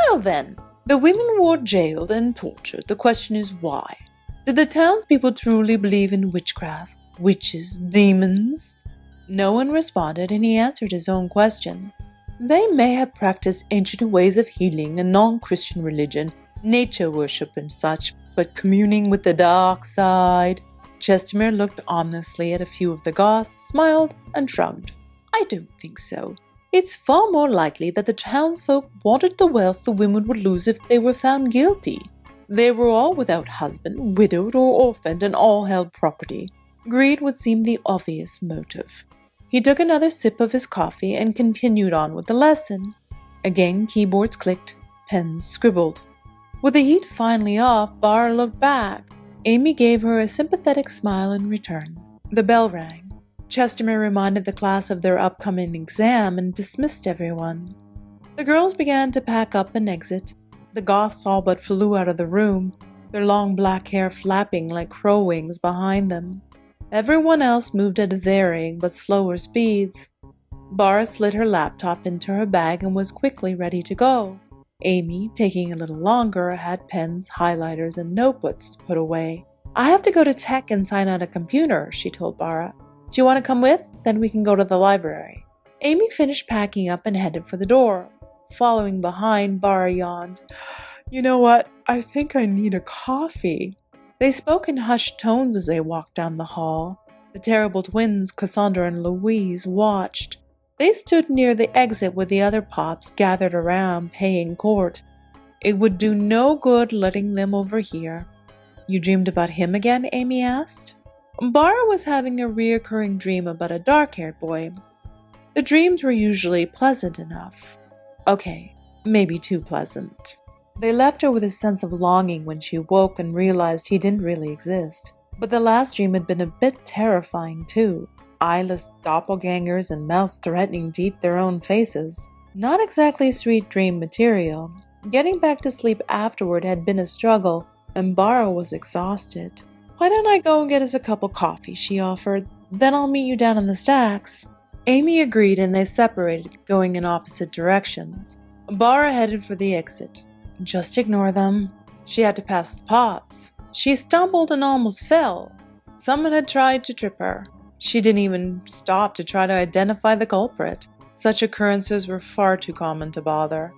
Well then, the women were jailed and tortured. The question is why? Did the townspeople truly believe in witchcraft, witches, demons? No one responded, and he answered his own question. They may have practiced ancient ways of healing, a non-Christian religion, nature worship and such, but communing with the dark side. Chestermere looked ominously at a few of the goths, smiled, and shrugged. I don't think so. It's far more likely that the townsfolk wanted the wealth the women would lose if they were found guilty. They were all without husband, widowed, or orphaned, and all held property. Greed would seem the obvious motive. He took another sip of his coffee and continued on with the lesson. Again, keyboards clicked, pens scribbled. With the heat finally off, Barr looked back. Amy gave her a sympathetic smile in return. The bell rang. Chestermere reminded the class of their upcoming exam and dismissed everyone. The girls began to pack up and exit. The goths all but flew out of the room, their long black hair flapping like crow wings behind them. Everyone else moved at varying but slower speeds. Barr slid her laptop into her bag and was quickly ready to go. Amy, taking a little longer, had pens, highlighters, and notebooks to put away. I have to go to tech and sign on a computer, she told Barra. Do you want to come with? Then we can go to the library. Amy finished packing up and headed for the door. Following behind, Barra yawned. You know what? I think I need a coffee. They spoke in hushed tones as they walked down the hall. The terrible twins, Cassandra and Louise, watched. They stood near the exit with the other Pops gathered around, paying court. It would do no good letting them overhear. You dreamed about him again? Amy asked. Barra was having a reoccurring dream about a dark-haired boy. The dreams were usually pleasant enough. Okay, maybe too pleasant. They left her with a sense of longing when she woke and realized he didn't really exist. But the last dream had been a bit terrifying too. Eyeless doppelgangers and mouths threatening to eat their own faces. Not exactly sweet dream material. Getting back to sleep afterward had been a struggle, and Barra was exhausted. Why don't I go and get us a cup of coffee, she offered. Then I'll meet you down in the stacks. Amy agreed and they separated, going in opposite directions. Barra headed for the exit. Just ignore them. She had to pass the Pops. She stumbled and almost fell. Someone had tried to trip her. She didn't even stop to try to identify the culprit. Such occurrences were far too common to bother.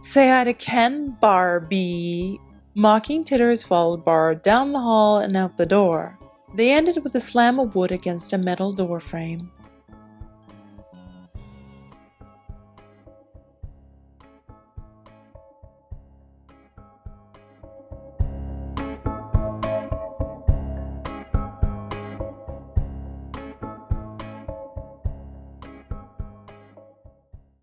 Say hi to Ken, Barbie. Mocking titters followed Barr down the hall and out the door. They ended with a slam of wood against a metal door frame.